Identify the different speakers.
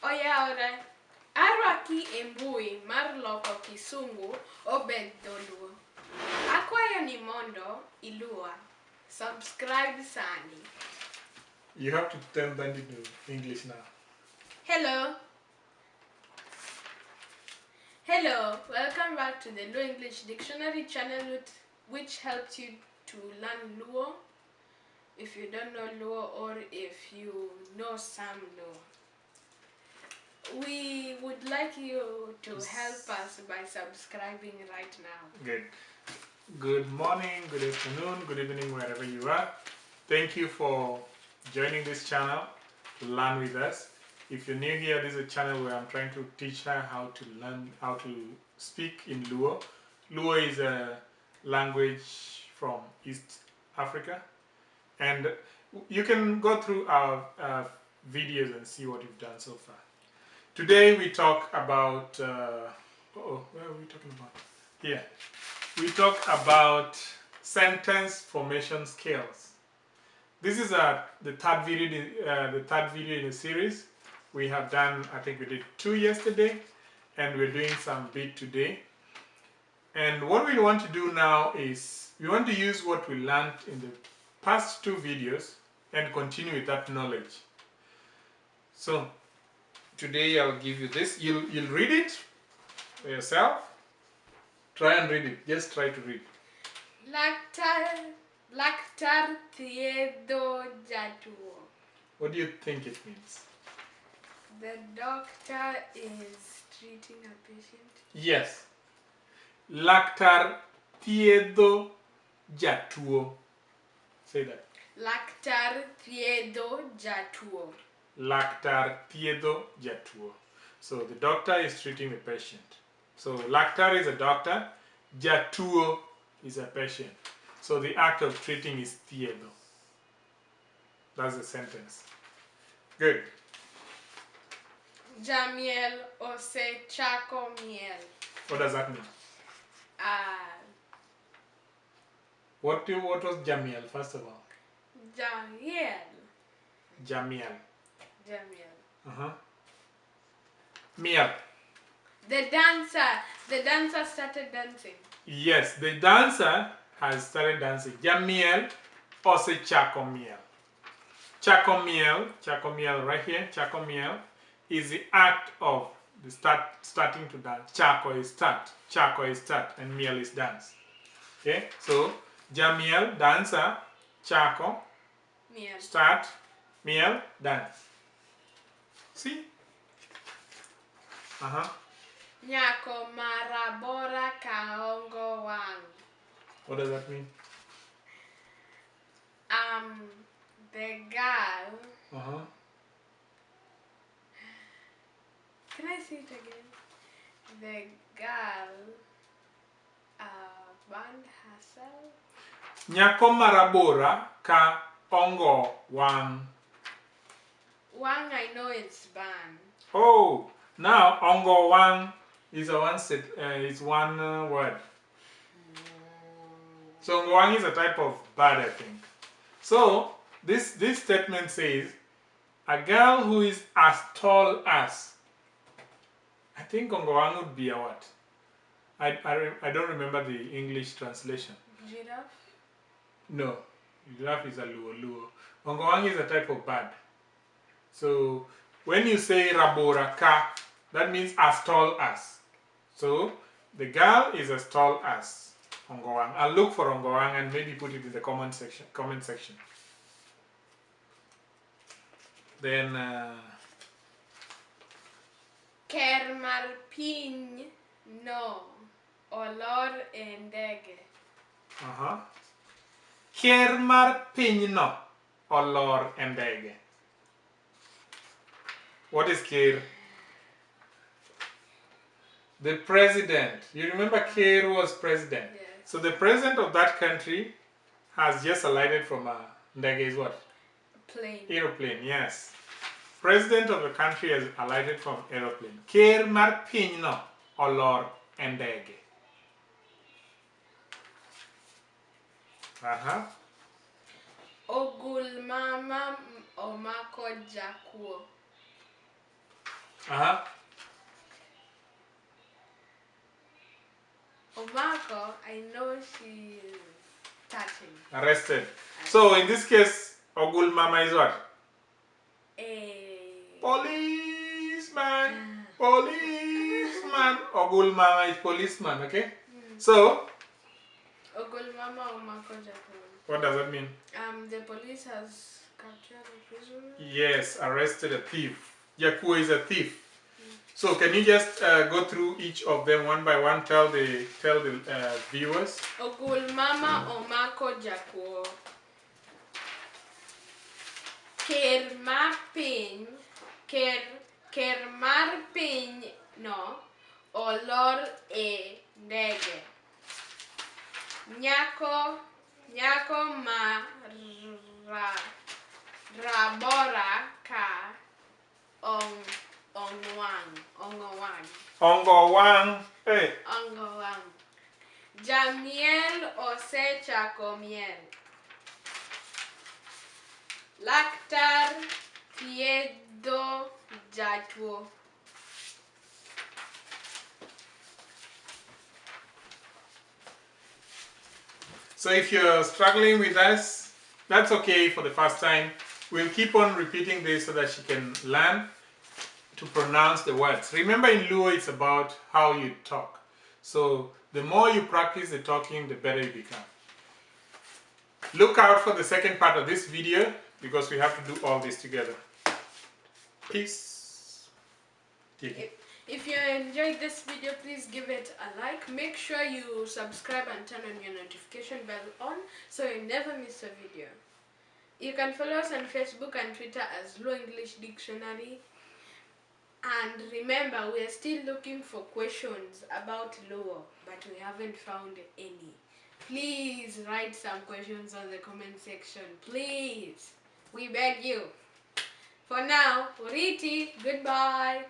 Speaker 1: Oyaore, arwaki e mbui mar loko kisungu obed dholuo. Akwayo ni mondo iluwa. Subscribe sani.
Speaker 2: You have to turn that into English now.
Speaker 1: Hello. Hello, welcome back to the Luo English Dictionary channel which helps you to learn Luo if you don't know Luo or if you know some Luo. We would like you to help us by subscribing right now.
Speaker 2: Good. Good morning, good afternoon, good evening, wherever you are. Thank you for joining this channel to learn with us. If you're new here, this is a channel where I'm trying to teach her how to learn how to speak in Luo. Luo is a language from East Africa, and you can go through our videos and see what we've done so far. Today we talk about where are we talking about? Here we talk about sentence formation skills. This is the third video in the series. We have done, I think we did 2 yesterday, and we're doing some bit today. And what we want to do now is we want to use what we learned in the past 2 videos and continue with that knowledge. So today I'll give you this. You'll read it for yourself. Try and read it. Just try to read.
Speaker 1: Laktar thiedho jatuo.
Speaker 2: What do you think it means?
Speaker 1: The doctor is treating a patient.
Speaker 2: Yes. Laktar thiedho jatuo. Say that.
Speaker 1: Laktar thiedho jatuo.
Speaker 2: Laktar thiedho jatuo. So the doctor is treating the patient. So laktar is a doctor, jatuo is a patient. So the act of treating is thiedho. That's the sentence. Good.
Speaker 1: Jamiel osechako miel.
Speaker 2: What does that mean? What was Jamiel, first of all?
Speaker 1: Jamiel.
Speaker 2: Jamiel.
Speaker 1: Jamiel.
Speaker 2: Miel.
Speaker 1: The dancer started dancing.
Speaker 2: Yes, the dancer has started dancing. Jamiel osechako miel. Chako miel right here, chako miel is the act of the starting to dance. Chako is start, and miel is dance. Okay, so Jamiel, dancer, chako,
Speaker 1: Miel.
Speaker 2: start, miel, dance. See?
Speaker 1: Nyako marabora kaongo wang.
Speaker 2: What does that mean?
Speaker 1: The girl. Can I say it again? The girl burned herself.
Speaker 2: Nyako marabora ka ongo wang.
Speaker 1: Wang, I know it's ban.
Speaker 2: Oh, now ongo wang is one word. So ongo wang is a type of bird, I think. So this statement says a girl who is as tall as. I think ongo wang would be a what? I don't remember the English translation.
Speaker 1: Giraffe?
Speaker 2: No, giraffe is a luo. Ongo wang is a type of bird. So when you say rabora ka, that means as tall as. So the girl is as tall as ongo wang. I'll look for ongo wang and maybe put it in the comment section. Then
Speaker 1: Ker mar piny no olor e ndege.
Speaker 2: Ker mar pinyno olor e ndege. What is ker? The president. You remember ker was president?
Speaker 1: Yes.
Speaker 2: So the president of that country has just alighted from a ndege is what?
Speaker 1: Plane.
Speaker 2: Aeroplane, yes. President of the country has alighted from aeroplane. Ker mar pinyno olor e ndege.
Speaker 1: Ogul mama omako jakuo.
Speaker 2: Uh-huh.
Speaker 1: Omako, I know she's touching.
Speaker 2: Arrested. So in this case, Ogul Mama is what? Policeman. Policeman. Ogul Mama is policeman, okay? So,
Speaker 1: Ogul Mama Omako Japo.
Speaker 2: what does that mean?
Speaker 1: The police has captured a prisoner.
Speaker 2: Yes, arrested a thief. Jakuo is a thief. So can you just go through each of them one by one? Tell the viewers.
Speaker 1: Ogul Mama Omako Jakuo. Ker mar piny no olor e ndege. Nyako ma rabora ka ongowang.
Speaker 2: Ongowang. Hey.
Speaker 1: Ongowang. Jamiel osechako miel. Laktar thiedho jatuo.
Speaker 2: So if you're struggling with us, that's okay for the first time. We'll keep on repeating this so that she can learn to pronounce the words. Remember, in Luo, it's about how you talk. So the more you practice the talking, the better you become. Look out for the second part of this video because we have to do all this together. Peace.
Speaker 1: If you enjoyed this video, please give it a like. Make sure you subscribe and turn on your notification bell on so you never miss a video. You can follow us on Facebook and Twitter as Luo English Dictionary. And remember, we are still looking for questions about Luo, but we haven't found any. Please write some questions on the comment section. Please. We beg you. For now, Uriti, goodbye.